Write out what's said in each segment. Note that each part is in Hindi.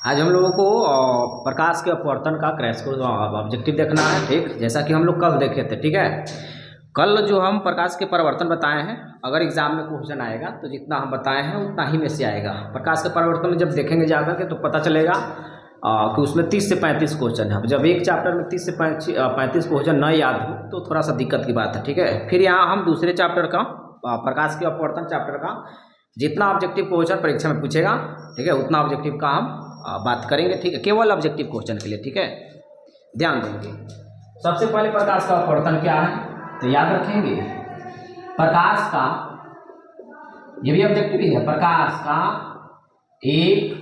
आज हम लोगों को प्रकाश के अपवर्तन का क्रैश कोर्स ऑब्जेक्टिव देखना है। ठीक, जैसा कि हम लोग कल देखे थे। ठीक है, कल जो हम प्रकाश के परिवर्तन बताए हैं, अगर एग्जाम में क्वेश्चन आएगा तो जितना हम बताए हैं उतना ही में से आएगा। प्रकाश के परिवर्तन में जब देखेंगे जाकर के तो पता चलेगा कि उसमें 30 से 35 क्वेश्चन है। जब एक चैप्टर में 30 से 35 क्वेश्चन न याद हो तो थोड़ा सा दिक्कत की बात है। ठीक है, फिर यहाँ हम दूसरे चैप्टर का प्रकाश के अपवर्तन चैप्टर का जितना ऑब्जेक्टिव क्वेश्चन परीक्षा में पूछेगा, ठीक है, उतना ऑब्जेक्टिव का हम बात करेंगे। ठीक है, केवल ऑब्जेक्टिव क्वेश्चन के लिए। ठीक है, ध्यान देंगे। सबसे पहले प्रकाश का अपवर्तन क्या है तो याद रखेंगे, प्रकाश का, ये भी ऑब्जेक्टिव ही है, प्रकाश का एक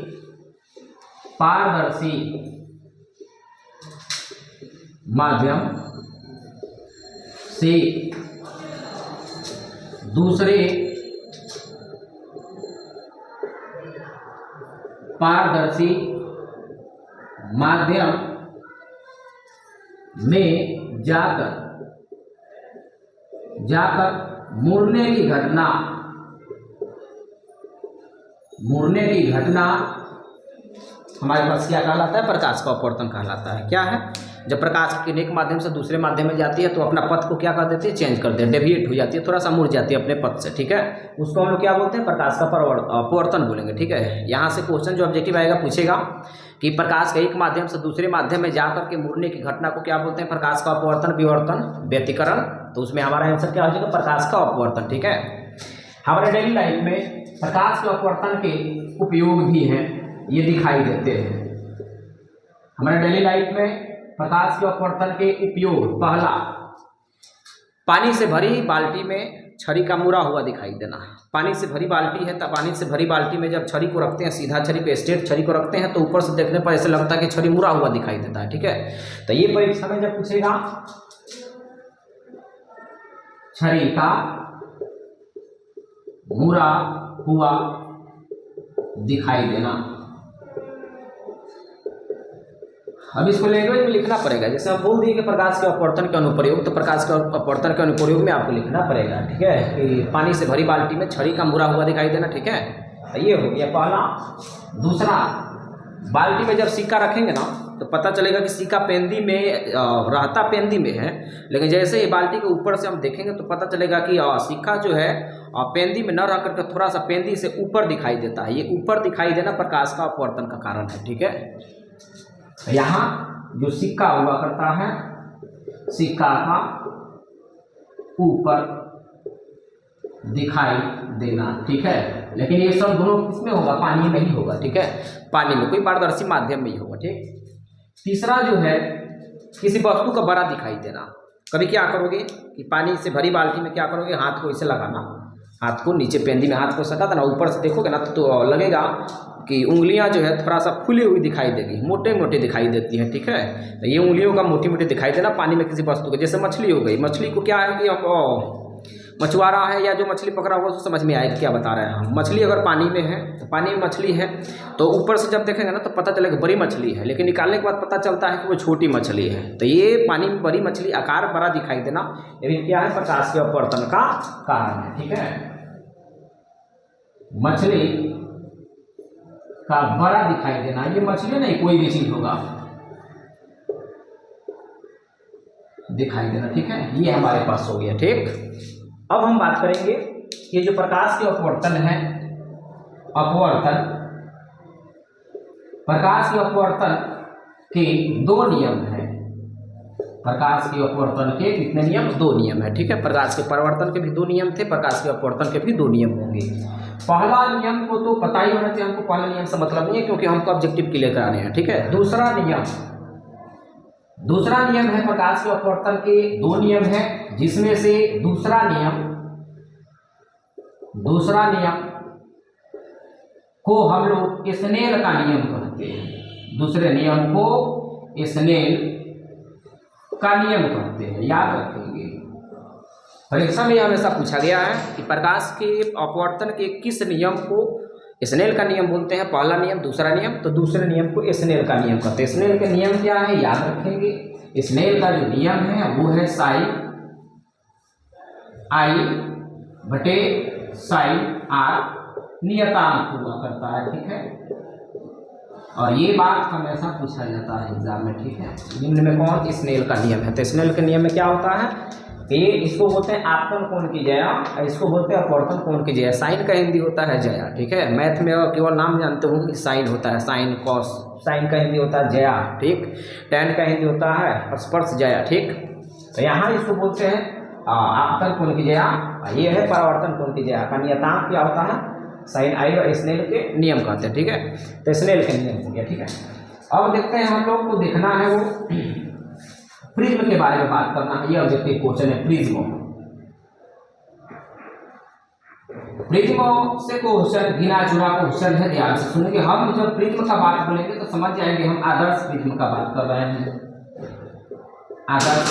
पारदर्शी माध्यम से दूसरे पारदर्शी माध्यम में जाकर मुड़ने की घटना हमारे पास क्या कहलाता है? प्रकाश का अपवर्तन कहलाता है। क्या है? जब प्रकाश की एक माध्यम से दूसरे माध्यम में जाती है तो अपना पथ को क्या कर देती है? चेंज कर देती है, डेविएट हो जाती है, थोड़ा सा मुड़ जाती है अपने पथ से। ठीक है, उसको हम लोग क्या बोलते हैं? प्रकाश का अपवर्तन बोलेंगे। ठीक है, यहाँ से क्वेश्चन जो ऑब्जेक्टिव आएगा पूछेगा कि प्रकाश के एक माध्यम से दूसरे माध्यम में जाकर के मुड़ने की घटना को क्या बोलते हैं? प्रकाश का अपवर्तन, विवर्तन, व्यतिकरण। तो उसमें हमारा आंसर क्या हो जाएगा? प्रकाश का अपवर्तन। ठीक है, हमारे डेली लाइफ में प्रकाश के अपवर्तन के उपयोग भी हैं, ये दिखाई देते हैं। हमारे डेली लाइफ में प्रकाश के अपवर्तन के उपयोग, पहला, पानी से भरी बाल्टी में छड़ी का मुड़ा हुआ दिखाई देना। पानी से भरी बाल्टी है तो पानी से भरी बाल्टी में जब छड़ी को रखते हैं, सीधा छड़ी पे स्ट्रेट छड़ी को रखते हैं तो ऊपर से देखने पर ऐसे लगता है कि छड़ी मुड़ा हुआ दिखाई देता है। ठीक है, तो ये परीक्षा में जब पूछेगा छड़ी का मुड़ा हुआ दिखाई देना, अब इसको लैंग्वेज में लिखना पड़ेगा। जैसे हम बोल दिए कि प्रकाश के अपवर्तन के अनुप्रयोग, तो प्रकाश के अपवर्तन के अनुप्रयोग में आपको लिखना पड़ेगा। ठीक है, कि पानी से भरी बाल्टी में छड़ी का मुड़ा हुआ दिखाई देना। ठीक है, तो ये हो गया पहला। दूसरा, बाल्टी में जब सिक्का रखेंगे ना तो पता चलेगा कि सिक्का पेंदी में रहता पेंदी में है, लेकिन जैसे ही बाल्टी के ऊपर से हम देखेंगे तो पता चलेगा कि सिक्का जो है पेंदी में न रह करके थोड़ा सा पेंदी से ऊपर दिखाई देता है। ये ऊपर दिखाई देना प्रकाश का अपवर्तन का कारण है। ठीक है, यहाँ जो सिक्का हुआ करता है, सिक्का का ऊपर दिखाई देना। ठीक है, लेकिन ये सब दोनों किसमें होगा? पानी में ही होगा। ठीक है, पानी में, कोई पारदर्शी माध्यम में ही होगा। ठीक, तीसरा जो है, किसी वस्तु का बड़ा दिखाई देना। कभी क्या करोगे कि पानी से भरी बाल्टी में क्या करोगे? हाथ को इसे लगाना, हाथ को नीचे पेंदी में हाथ को सटा देना, ऊपर से देखोगे ना तो लगेगा कि उंगलियां जो है थोड़ा सा फुली हुई दिखाई देगी, मोटे मोटे दिखाई देती हैं। ठीक है, तो ये उंगलियों का मोटी मोटी दिखाई देना पानी में किसी वस्तु के। जैसे मछली हो गई, मछली को क्या है कि मछुआरा है या जो मछली पकड़ा हुआ उसको समझ में आएगा क्या बता रहे हैं हम। मछली अगर पानी में है तो पानी में मछली है तो ऊपर से जब देखेंगे ना तो पता चलेगा बड़ी मछली है, लेकिन निकालने के बाद पता चलता है कि वो छोटी मछली है। तो ये पानी में बड़ी मछली, आकार बड़ा दिखाई देना, ये भी क्या है? प्रकाश के अपवर्तन का कारण है। ठीक है, मछली का बड़ा दिखाई देना, ये मछली नहीं कोई भी चीज होगा दिखाई देना। ठीक है, ये हमारे पास हो गया। ठीक, अब हम बात करेंगे कि जो प्रकाश के अपवर्तन है, प्रकाश के अपवर्तन के दो नियम हैं। प्रकाश के अपवर्तन के कितने नियम? दो नियम है। ठीक है, प्रकाश के परिवर्तन के भी दो नियम थे, प्रकाश के अपवर्तन के भी दो नियम होंगे। पहला नियम को तो पता ही होना चाहिए हमको, पहला नियम से मतलब नहीं है क्योंकि हमको ऑब्जेक्टिव क्लियर कराने हैं। ठीक है, दूसरा नियम है प्रकाश के अपवर्तन के दो नियम है, जिसमें से दूसरा नियम को हम लोग स्नेल का नियम कहते हैं। दूसरे नियम को स्नेल का नियम कहते हैं, याद रखेंगे। परीक्षा में हमेशा पूछा गया है कि प्रकाश के अपवर्तन के किस नियम को स्नेल का नियम बोलते हैं? पहला नियम, दूसरा नियम, तो दूसरे नियम को स्नेल का नियम कहते हैं। स्नेल के नियम क्या है? याद रखेंगे। स्नेल का जो नियम है वो है साइन आई बटे साइन आर नियतांक हुआ करता है। ठीक है, और ये बात हमेशा पूछा जाता है एग्जाम में, ठीक है। निम्न में कौन स्नेल का नियम है? तो स्नेल के नियम में क्या होता है कि इसको बोलते हैं आपतन कोण की ज्या, इसको बोलते हैं अपवर्तन कोण की ज्या। साइन का हिंदी होता है ज्या, ठीक है। मैथ में केवल नाम जानते हो कि साइन होता है, साइन कॉस। साइन का हिंदी होता है ज्या, ठीक। टैन का हिंदी होता है स्पर्श ज्या, ठीक। तो यहाँ इसको बोलते हैं आपतन कोण की ज्या, ये है परावर्तन कोण की ज्या का नियतांक क्या होता है? साइन आई और स्नेल के नियम कहते हैं, ठीक है। तो स्नेल के नियम हो गया, ठीक है। अब देखते हैं, हम लोग को देखना है वो प्रिज्म के बारे में बात करना है। ये ऑब्जेक्टिव क्वेश्चन है प्रिज्म। प्रिज्म से क्वेश्चन गिना चुना क्वेश्चन है, ध्यान से सुनेंगे। हम जब प्रिज्म का बात बोलेंगे तो समझ जाएंगे हम आदर्श प्रिज्म का बात कर रहे हैं। आदर्श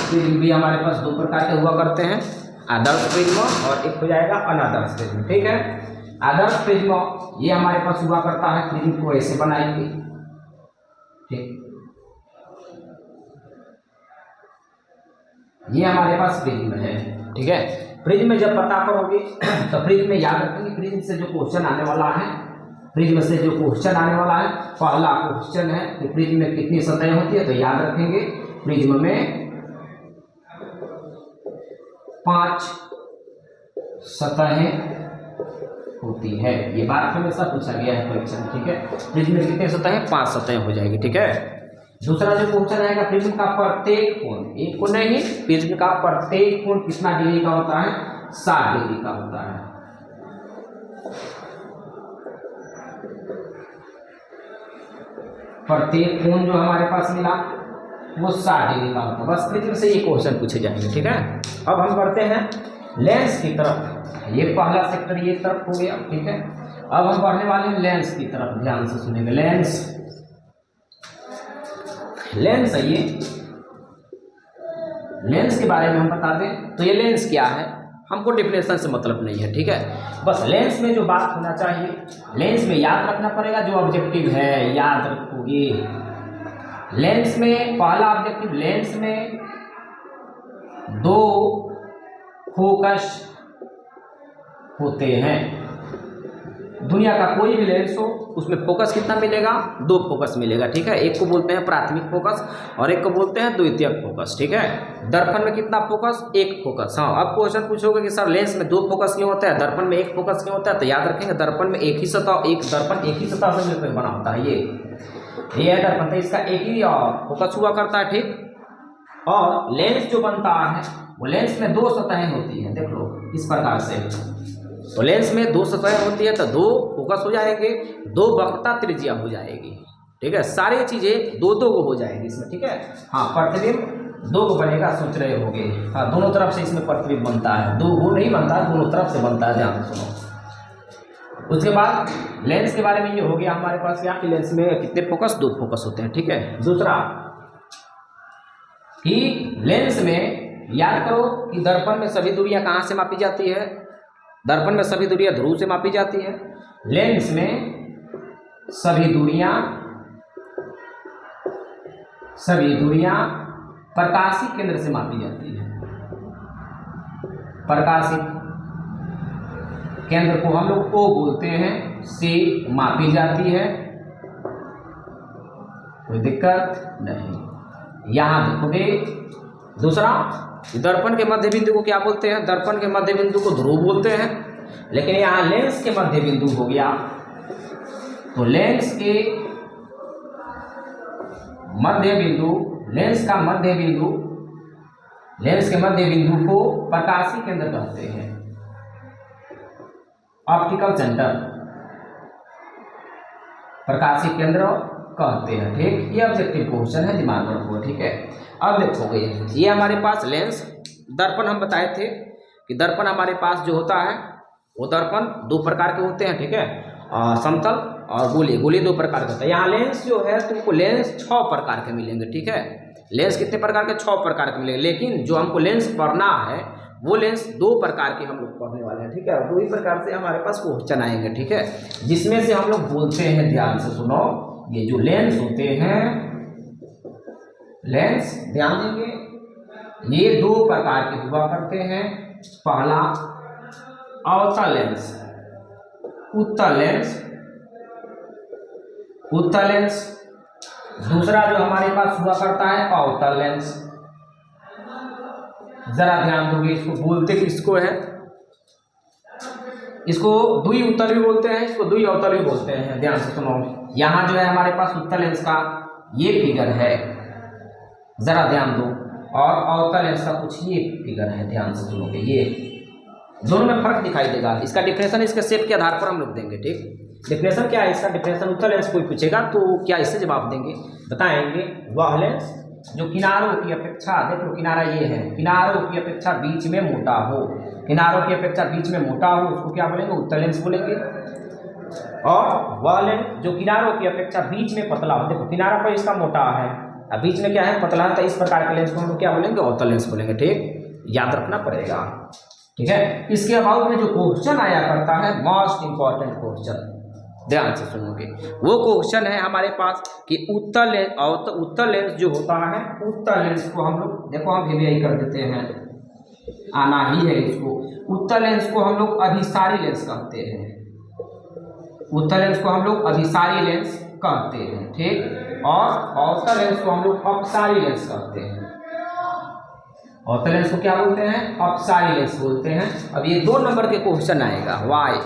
प्रिज्म भी हमारे पास दो प्रकार के हुआ करते हैं, आदर्श प्रिज्म और एक हो जाएगा अनादर्श प्रिज्म, ठीक है। आदर्श प्रिज्म ये हमारे पास हुआ करता है, प्रिज्म को ऐसे बनाएंगे, ठीक। ये हमारे पास प्रिज्म है, ठीक है। प्रिज्म में जब पता करोगे तो प्रिज्म में याद रखेंगे, प्रिज्म से जो क्वेश्चन आने वाला है, प्रिज्म से जो क्वेश्चन आने वाला है, पहला क्वेश्चन है कि प्रिज्म में कितनी सतहें होती है, तो याद रखेंगे प्रिज्म में 5 सतहें होती है। ये बात हमेशा पूछा गया है परीक्षा में, ठीक है। प्रिज्म में कितने सतहें? 5 सतहें हो जाएगी, ठीक है। दूसरा जो क्वेश्चन आएगा, प्रिज्म का प्रत्येक कोण, एक कोण नहीं, प्रिज्म का प्रत्येक कोण कितना डिग्री का होता है? 60 डिग्री का होता है। प्रत्येक कोण जो हमारे पास मिला वो 60 डिग्री का होता है। बस प्रिज्म से ये क्वेश्चन पूछे जाएंगे, ठीक है। अब हम बढ़ते हैं लेंस की तरफ। ये पहला सेक्टर ये तरफ हो गया, ठीक है। अब हम बढ़ने वाले हैं लेंस की तरफ, ध्यान से सुनेंगे। लेंस, लेंस है ये। लेंस के बारे में हम बता दें तो ये लेंस क्या है, हमको डेफिनेशन से मतलब नहीं है, ठीक है। बस लेंस में जो बात होना चाहिए, लेंस में याद रखना पड़ेगा, जो ऑब्जेक्टिव है याद रखोगे। लेंस में पहला ऑब्जेक्टिव, लेंस में 2 फोकस होते हैं। दुनिया का कोई भी लेंस हो उसमें फोकस कितना मिलेगा? 2 फोकस मिलेगा, ठीक है। एक को बोलते हैं प्राथमिक फोकस और एक को बोलते हैं द्वितीयक फोकस, ठीक है। दर्पण में कितना फोकस? 1 फोकस। हाँ, अब क्वेश्चन पूछोगे कि सर लेंस में 2 फोकस क्यों होता है, दर्पण में 1 फोकस क्यों होता है? तो याद रखेंगे दर्पण में एक ही सतह, एक दर्पण एक ही सतह से मिलकर बना होता है। ये है दर्पण, तो इसका एक ही फोकस हुआ करता है, ठीक। और लेंस जो बनता है वो लेंस में 2 सतहें होती हैं, देख लो इस प्रकार से। तो लेंस में 2 सतहें होती है तो 2 फोकस हो जाएंगे, 2 वक्रता त्रिज्या हो जाएगी, ठीक है। सारी चीजें 2-2 को हो जाएगी इसमें, ठीक है। हाँ, प्रतिबिंब 2 को बनेगा, सोच रहे होंगे। हाँ, दोनों तरफ से इसमें प्रतिबिंब बनता है, 2 वो नहीं बनता, दोनों तरफ से बनता है, ध्यान से सुनो। उसके बाद लेंस के बारे में ये हो गया हमारे पास क्या कि लेंस में कितने फोकस? 2 फोकस होते हैं, ठीक है। दूसरा कि लेंस में याद करो कि दर्पण में सभी दूरियां कहाँ से मापी जाती है? दर्पण में सभी दूरियां ध्रुव से मापी जाती है। लेंस में सभी दूरियां प्रकाशिक केंद्र से मापी जाती है। प्रकाशिक केंद्र को हम लोग O बोलते हैं, से मापी जाती है, कोई दिक्कत नहीं। यहां देखोगे दूसरा, दर्पण के मध्य बिंदु को क्या बोलते हैं? दर्पण के मध्य बिंदु को ध्रुव बोलते हैं। लेकिन यहाँ लेंस के मध्य बिंदु हो गया तो लेंस के मध्य बिंदु, लेंस के मध्य बिंदु को प्रकाशीय केंद्र कहते हैं, ऑप्टिकल सेंटर, प्रकाशीय केंद्र कहते हैं, ठीक। ये ऑब्जेक्टिव क्वेश्चन है, दिमाग में रखो, ठीक है। अब देखोगे ये हमारे पास लेंस, दर्पण हम बताए थे कि दर्पण हमारे पास जो होता है वो दर्पण 2 प्रकार के होते हैं, ठीक है। समतल और गोलीय, गोलीय 2 प्रकार के होता है। यहाँ लेंस जो है तुमको लेंस 6 प्रकार के मिलेंगे, ठीक है। लेंस कितने प्रकार के? 6 प्रकार के मिलेंगे। लेकिन जो हमको लेंस पढ़ना है वो लेंस 2 प्रकार के हम लोग पढ़ने वाले हैं, ठीक है। 2 ही प्रकार से हमारे पास क्वेश्चन आएंगे, ठीक है। जिसमें से हम लोग बोलते हैं, ध्यान से सुनो, ये जो लेंस होते हैं, लेंस ध्यान देंगे, ये 2 प्रकार के हुआ करते हैं। पहला अवतल लेंस, उत्तल लेंस, उत्तल लेंस। दूसरा जो हमारे पास हुआ करता है अवतल लेंस। जरा ध्यान दोगे, इसको बोलते किसको है? इसको द्वि उत्तल भी बोलते हैं, इसको द्वि अवतल भी बोलते हैं। ध्यान से सुनो, यहाँ जो है हमारे पास उत्तल लेंस का ये फिगर है, जरा ध्यान दो, और अवतल लेंस का कुछ ये फिगर है। ध्यान से सुनोगे, ये दोनों में फर्क दिखाई देगा। इसका डिफिनेशन इसके शेप के आधार पर हम लोग देंगे। ठीक, डिफिनेशन क्या है इसका? डिफिनेशन उत्तल लेंस कोई पूछेगा तो क्या इससे जवाब देंगे, बताएंगे। वह लेंस जो किनारों की अपेक्षा, देख लो किनारा ये है, किनारों की अपेक्षा बीच में मोटा हो, किनारों की अपेक्षा बीच में मोटा हो, उसको क्या बोलेंगे? उत्तल लेंस बोलेंगे। और वह लेंस जो किनारों की अपेक्षा बीच में पतला हो, देखो किनारा पर इसका मोटा है और बीच में क्या है? पतला है, तो इस प्रकार के लेंस को हम लोग क्या बोलेंगे? अवतल लेंस बोलेंगे। ठीक, याद रखना पड़ेगा। ठीक है, इसके अबाउट में जो क्वेश्चन आया करता है, मोस्ट इंपॉर्टेंट क्वेश्चन, ध्यान से सुनोगे, वो क्वेश्चन है हमारे पास कि उत्तल लेंस और उत्तल लेंस जो होता है, उत्तल लेंस को हम लोग, देखो हम भी कर देते हैं, आना ही है इसको। उत्तल लेंस को हम लोग अभिसारी लेंस कहते हैं, उत्तल लेंस को हम लोग अभिसारी लेंस कहते हैं। ठीक, और अवतल लेंस को हम लोग अपसारी लेंस कहते हैं। अवतल लेंस को क्या बोलते हैं? अपसारी लेंस बोलते हैं। अब ये 2 नंबर के क्वेश्चन आएगा, वाई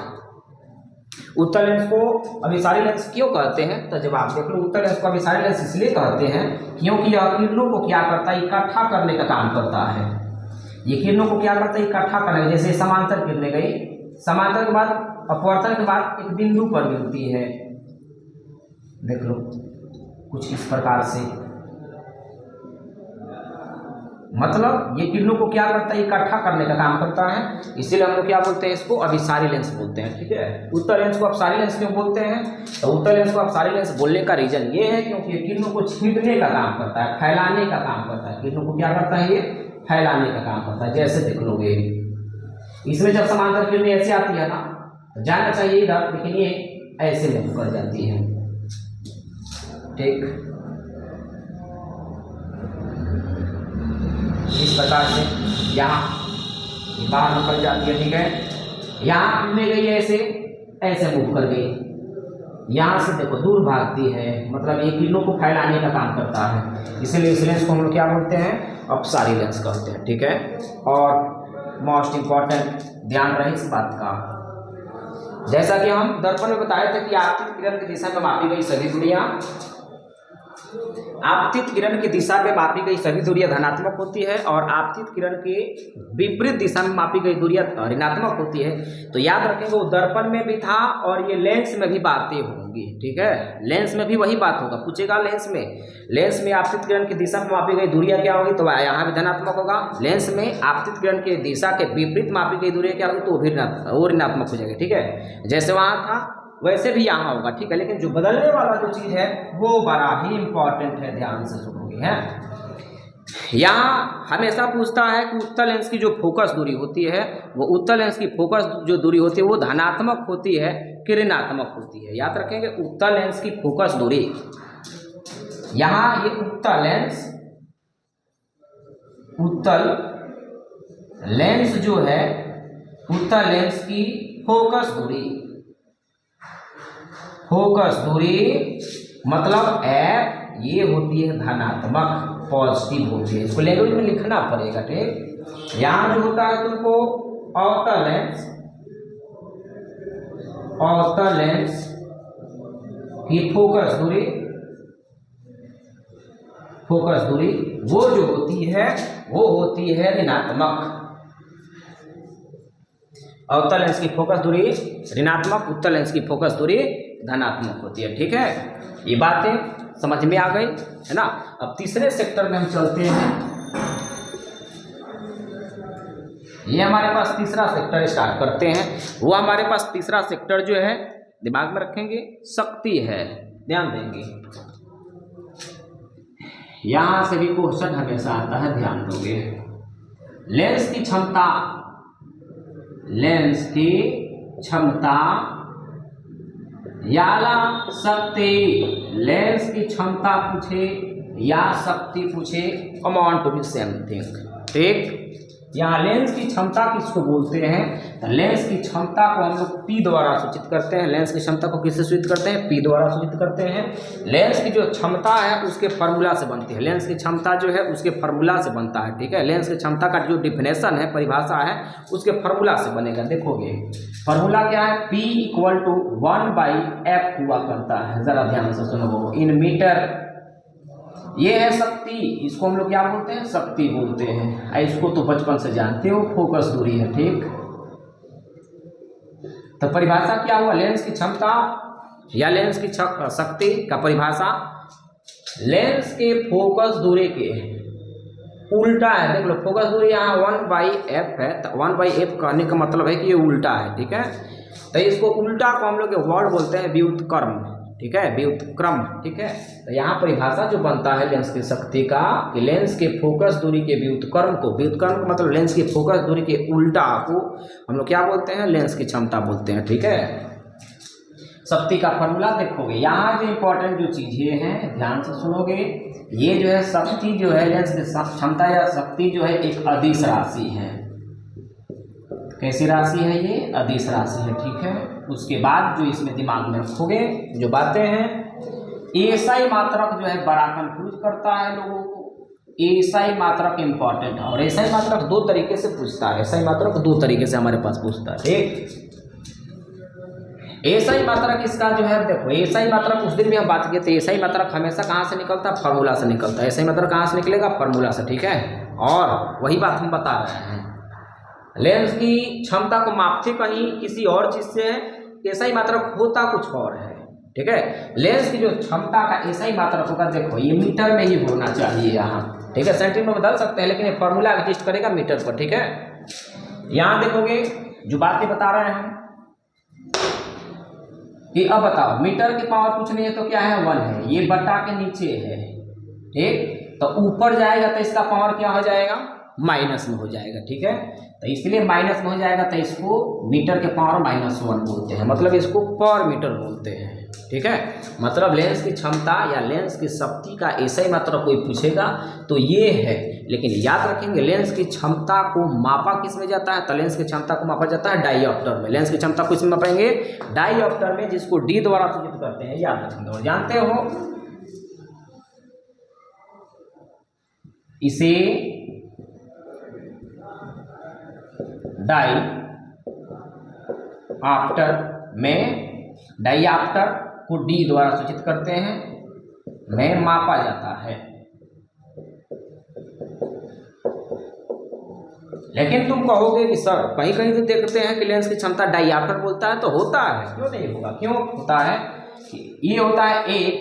उत्तल लेंस को अभिसारी लेंस क्यों कहते हैं? तो जवाब देख लो, उत्तल लेंस को अभिसारी लेंस इसलिए कहते हैं क्योंकि यह किरणों को क्या करता है? इकट्ठा करने का काम करता है। ये किरणों को क्या करता है? इकट्ठा करने, जैसे समांतर किरणें गई, समांतर के बाद अपवर्तन के बाद एक बिंदु पर मिलती है, देख लो कुछ इस प्रकार से, मतलब ये किरणों को क्या करता है? इकट्ठा करने का काम करता है, इसीलिए हम लोग क्या बोलते हैं? इसको अभिसारी लेंस बोलते हैं। ठीक है, उत्तल लेंस को अपसारी लेंस क्यों बोलते हैं? तो उत्तल लेंस को अपसारी लेंस बोलने का रीजन ये है क्योंकि ये किरणों को छींटने का काम करता है, फैलाने का काम करता है। किरणों को क्या करता है? ये फैलाने का काम करता है। जैसे देख लोगे, इसमें जब समांतर किरणें ऐसे आती है ना, तो जाना चाहिए इधर, लेकिन ये ऐसे मूव कर जाती है। ठीक, इस प्रकार से यहाँ बाहर निकल जाती है। ठीक है, यहाँ में गई ऐसे, ऐसे मूव कर गई, यहाँ से देखो दूर भागती है, मतलब ये किरणों को फैलाने का काम करता है, इसीलिए इस लेंस को हम लोग क्या बोलते हैं? अपसारी लेंस कहते हैं। ठीक है, और मोस्ट इंपॉर्टेंट ध्यान रहे इस बात का, जैसा कि हम दर्पण में बताए थे कि आपतित किरण की दिशा में मापी गई सभी दूरियां, आपतित किरण की दिशा में मापी गई सभी दूरियां धनात्मक होती है और आपतित किरण के विपरीत दिशा में मापी गई दूरियां ऋणात्मक होती है। तो याद रखेंगे, वो दर्पण में भी था और ये लेंस में भी बातें होंगी। ठीक है, लेंस में भी वही बात होगा, पूछेगा लेंस में आपतित किरण की दिशा में मापी गई दूरियां क्या होगी? तो यहाँ भी धनात्मक होगा। लेंस में आपतित किरण की दिशा के विपरीत मापी गई दूरियां क्या होगी? तो वो ऋणात्मक हो जाएगी। ठीक है, जैसे वहाँ था वैसे भी यहाँ होगा। ठीक है, लेकिन जो बदलने वाला जो चीज़ है वो बड़ा ही इंपॉर्टेंट है, ध्यान से सुनोगे। है, यहाँ हमेशा पूछता है कि उत्तल लेंस की जो फोकस दूरी होती है, वो उत्तल लेंस की फोकस जो दूरी होती है वो धनात्मक होती है कि ऋणात्मक होती है? याद रखेंगे, उत्तल लेंस की फोकस दूरी, यहाँ ये उत्तल लेंस जो है, उत्तल लेंस की फोकस दूरी मतलब F ये होती है धनात्मक, पॉजिटिव होती है। इसको लैंग्वेज में लिखना पड़ेगा। ठीक, यहाँ जो होता है तुमको अवतल लेंस की फोकस दूरी वो जो होती है वो होती है ऋणात्मक। अवतल लेंस की फोकस दूरी ऋणात्मक, उत्तल लेंस की फोकस दूरी धनात्मक होती है। ठीक है, ये बातें समझ में आ गई है ना। अब तीसरे सेक्टर में हम चलते हैं। ये हमारे पास तीसरा सेक्टर स्टार्ट करते हैं। वो हमारे पास तीसरा सेक्टर जो है, दिमाग में रखेंगे, शक्ति है, ध्यान देंगे। यहां से भी क्वेश्चन हमेशा आता है, ध्यान दोगे। लेंस की क्षमता या शक्ति, लेंस की क्षमता पूछे या शक्ति पूछे, amount to be same thing. ठीक, यहाँ लेंस की क्षमता किसको बोलते हैं? लेंस की क्षमता को हम लोग P द्वारा सूचित करते हैं। लेंस की क्षमता को किससे सूचित करते हैं? P द्वारा सूचित करते हैं। लेंस की जो क्षमता है उसके फार्मूला से बनती है। लेंस की क्षमता जो है उसके फार्मूला से बनता है, ठीक है। लेंस की क्षमता का जो डिफिनेशन है, परिभाषा है, उसके फार्मूला से बनेगा। देखोगे फार्मूला क्या है? P = 1/f हुआ करता है। जरा ध्यान से सुनो, इन मीटर। ये है शक्ति, इसको हम लोग क्या बोलते हैं? शक्ति बोलते हैं। इसको तो बचपन से जानते हो, फोकस दूरी है, ठीक। तो परिभाषा क्या हुआ? लेंस की क्षमता या लेंस की शक्ति का परिभाषा लेंस के फोकस दूरी के उल्टा है। देख लो, फोकस दूरी यहाँ 1/f है, तो 1/f कहने का मतलब है कि ये उल्टा है, ठीक है। तो इसको उल्टा को हम लोग वर्ड बोलते हैं व्युत्क्रम, ठीक है, व्युत्क्रम, ठीक है। तो यहाँ परिभाषा जो बनता है लेंस की शक्ति का कि लेंस के फोकस दूरी के व्युत्क्रम को, व्युत्क्रम का मतलब लेंस की फोकस दूरी के उल्टा को हम लोग क्या बोलते हैं? लेंस की क्षमता बोलते हैं, ठीक है। शक्ति का फॉर्मूला देखोगे, यहाँ जो इंपॉर्टेंट जो चीजें हैं ध्यान से सुनोगे। ये जो है शक्ति जो है, लेंस की क्षमता या शक्ति जो है एक अदिश राशि है। कैसी राशि है ये? अदिश राशि है, ठीक है। उसके बाद जो इसमें दिमाग में रखोगे जो बातें हैं, एसआई मात्रक जो है बड़ा कंफ्यूज करता है लोगों को। एसआई मात्रक इंपॉर्टेंट है और एसआई मात्रक दो तरीके से पूछता है। एसआई मात्रक दो तरीके से हमारे पास पूछता है, ठीक। एसआई मात्रक इसका जो है, देखो एसआई मात्रक उस दिन भी हम बात किए थे। एसआई मात्रक हमेशा कहाँ से निकलता है? फार्मूला से निकलता है। एसआई मात्रक कहाँ से निकलेगा? फार्मूला से, ठीक है। और वही बात हम बता रहे हैं, लेंस की क्षमता को मापते कहीं किसी और चीज से, एसआई मात्रक होता कुछ और है, ठीक है। लेंस की जो क्षमता का एसआई मात्रक होगा, देखो ये मीटर में ही होना चाहिए यहाँ, ठीक है। सेंटीमीटर में बदल सकते हैं लेकिन ये फॉर्मूला एग्जिस्ट करेगा मीटर पर, ठीक है। यहाँ देखोगे जो बातें बता रहे हैं कि अब बताओ मीटर की पावर कुछ नहीं है तो क्या है? 1 है। ये बटा के नीचे है, ठीक। तो ऊपर जाएगा तो इसका पावर क्या हो जाएगा? माइनस में हो जाएगा, ठीक है। तो इसलिए माइनस में हो जाएगा तो इसको मीटर के पावर -1 बोलते हैं, मतलब इसको पर मीटर बोलते हैं, ठीक है। मतलब लेंस की क्षमता या लेंस की शक्ति का एसआई मात्रक कोई पूछेगा तो ये है। लेकिन याद रखेंगे लेंस की क्षमता को मापा किस में जाता है? तो लेंस की क्षमता को मापा जाता है डायोप्टर में। लेंस की क्षमता को इसमें मापेंगे डायोप्टर में, जिसको डी द्वारा सूचित करते हैं, याद रखेंगे। और जानते हो इसे डाईऑप्टर में, डाईऑप्टर को डी द्वारा सूचित करते हैं, में मापा जाता है। लेकिन तुम कहोगे कि सर कहीं कहीं तो देखते हैं कि लेंस की क्षमता डाईऑप्टर बोलता है, तो होता है, क्यों नहीं होगा? क्यों होता है? ये होता है 1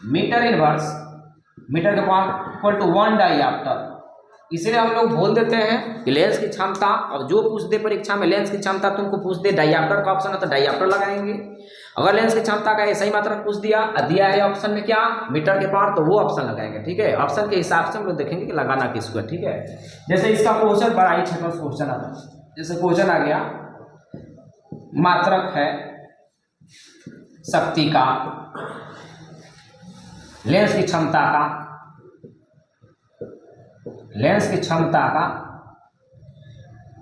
मीटर इनवर्स, मीटर के पावर इक्वल टू 1 डाईऑप्टर। इसलिए हम लोग बोल देते हैं कि लेंस की क्षमता, अब जो पूछ दे परीक्षा में लेंस की क्षमता तुमको पूछ दे डाईऑप्टर का ऑप्शन है तो डाईऑप्टर लगाएंगे। अगर लेंस की क्षमता का एसआई मात्रक पूछ दिया है ऑप्शन में क्या? मीटर के पावर, तो वो ऑप्शन लगाएंगे, ठीक है। ऑप्शन के हिसाब से हम लोग देखेंगे कि लगाना किसको है, ठीक है। जैसे इसका क्वेश्चन बड़ा ही छोटा क्वेश्चन आता है। जैसे क्वेश्चन आ गया, मात्रक है शक्ति का, लेंस की क्षमता का, लेंस की क्षमता का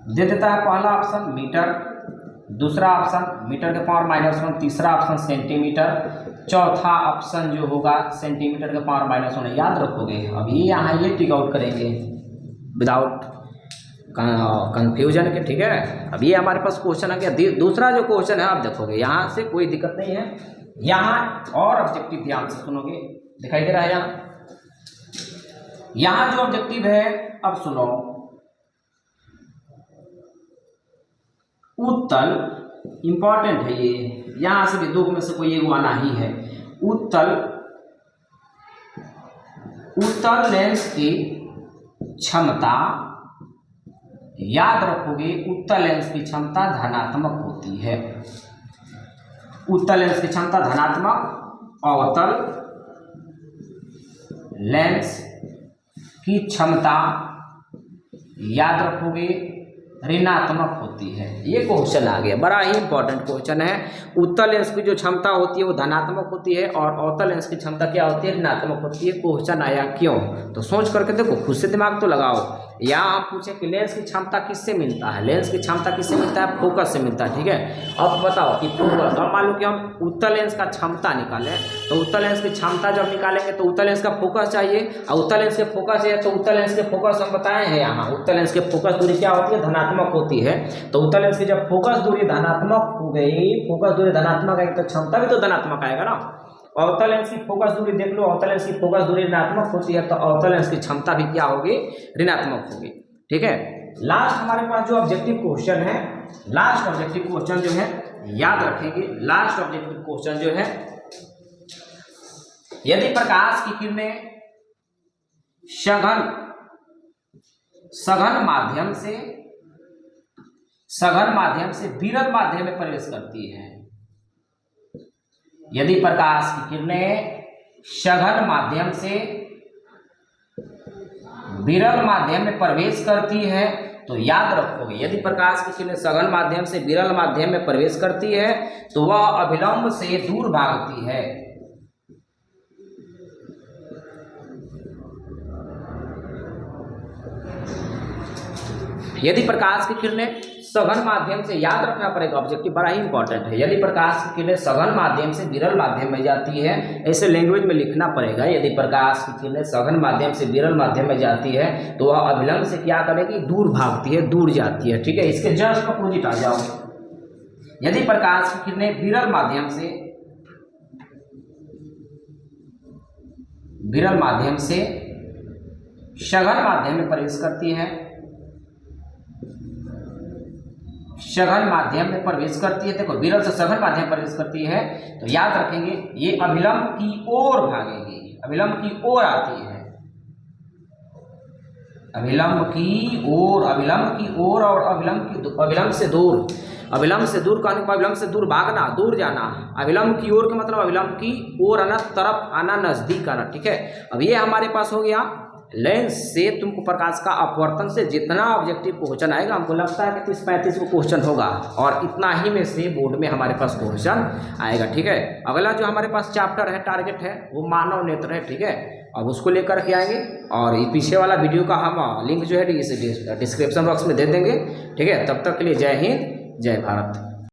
दे देता है पहला ऑप्शन मीटर, दूसरा ऑप्शन मीटर के पावर -1, तीसरा ऑप्शन सेंटीमीटर, चौथा ऑप्शन जो होगा सेंटीमीटर के पावर -1। याद रखोगे। अब ये यहाँ ये टिक आउट करेंगे विदाउट कंफ्यूजन के, ठीक है। अब ये हमारे पास क्वेश्चन आ गया। दूसरा जो क्वेश्चन है आप देखोगे, यहाँ से कोई दिक्कत नहीं है। यहाँ और ऑब्जेक्टिव ध्यान से सुनोगे, दिखाई दे रहा है यहाँ जो ऑब्जेक्टिव है, अब सुनो। उत्तल इंपॉर्टेंट है ये, यहां से भी दो में से कोई एक आना ही है। उत्तल लेंस की क्षमता, याद रखोगे उत्तल लेंस की क्षमता धनात्मक होती है। उत्तल लेंस की क्षमता धनात्मक, अवतल लेंस की क्षमता याद रखोगे ऋणात्मक होती है। ये क्वेश्चन आ गया, बड़ा ही इंपॉर्टेंट क्वेश्चन है। उत्तल लेंस की जो क्षमता होती है वो धनात्मक होती है और अवतल लेंस की क्षमता क्या होती है? ऋणात्मक होती है। क्वेश्चन आया क्यों? तो सोच करके देखो, खुद से दिमाग तो लगाओ। यहाँ हम पूछे कि लेंस की क्षमता किससे मिलता है, लेंस की क्षमता किससे मिलता है, फोकस से मिलता है, ठीक है। अब बताओ कि फोकस, अब मान लो कि हम उत्तल लेंस का क्षमता निकालें, तो उत्तल लेंस की क्षमता जब निकालेंगे तो उत्तल लेंस का फोकस चाहिए, और उत्तल लेंस के फोकस है तो उत्तल लेंस के फोकस हम बताए हैं यहाँ, उत्तल लेंस के फोकस दूरी क्या होती है, धनात्मक होती है। तो उत्तल लेंस की जब फोकस दूरी धनात्मक हो गई, फोकस दूरी धनात्मक आएगी तो क्षमता भी तो धनात्मक आएगा ना। अवतल लेंस की फोकस दूरी देख लो, अवतल लेंस की फोकस दूरी ऋणात्मक होती है तो अवतल लेंस की क्षमता भी क्या होगी, ऋणात्मक होगी, ठीक है। लास्ट हमारे पास जो ऑब्जेक्टिव क्वेश्चन है, लास्ट ऑब्जेक्टिव क्वेश्चन जो है याद रखेंगे, लास्ट ऑब्जेक्टिव क्वेश्चन जो है, यदि प्रकाश की किरणें सघन माध्यम से विरल माध्यम में प्रवेश करती है, यदि प्रकाश की किरणें सघन माध्यम से विरल माध्यम में प्रवेश करती है तो याद रखोगे, यदि प्रकाश की किरणें सघन माध्यम से विरल माध्यम में प्रवेश करती है तो वह अभिलंब से दूर भागती है। यदि प्रकाश की किरणें सघन माध्यम से, याद रखना पड़ेगा, ऑब्जेक्टिव बड़ा ही इंपॉर्टेंट है, यदि प्रकाश की किरणें सघन माध्यम से विरल माध्यम में जाती है, ऐसे लैंग्वेज में लिखना पड़ेगा, यदि प्रकाश की किरणें सघन माध्यम से विरल माध्यम में जाती है तो वह अभिलंब से क्या करेगी, दूर भागती है, दूर जाती है, ठीक है। इसके जस्ट अपोजिट आ जाओ, यदि प्रकाश की किरणें विरल माध्यम से सघन माध्यम में प्रवेश करती है, सघन माध्यम में प्रवेश करती है, देखो विरल से सघन माध्यम में प्रवेश करती है तो याद रखेंगे ये अभिलंब की ओर भागेगी, अभिलंब की ओर आती है, अभिलंब की ओर, और अभिलंब से दूर, अभिलंब से दूर कहने को अभिलंब से दूर भागना, दूर जाना, अभिलंब की ओर का मतलब अभिलंब की ओर आना, तरफ आना, नजदीक आना, ठीक है। अब ये हमारे पास हो गया लेंस से तुमको प्रकाश का अपवर्तन से जितना ऑब्जेक्टिव क्वेश्चन आएगा, हमको लगता है कि 30-35 को क्वेश्चन होगा, और इतना ही में से बोर्ड में हमारे पास क्वेश्चन आएगा, ठीक है। अगला जो हमारे पास चैप्टर है, टारगेट है, वो मानव नेत्र है, ठीक है। अब उसको लेकर के आएंगे, और ये पीछे वाला वीडियो का हम लिंक जो है डिस्क्रिप्शन बॉक्स में दे देंगे, ठीक है। तब तक के लिए जय हिंद, जय भारत।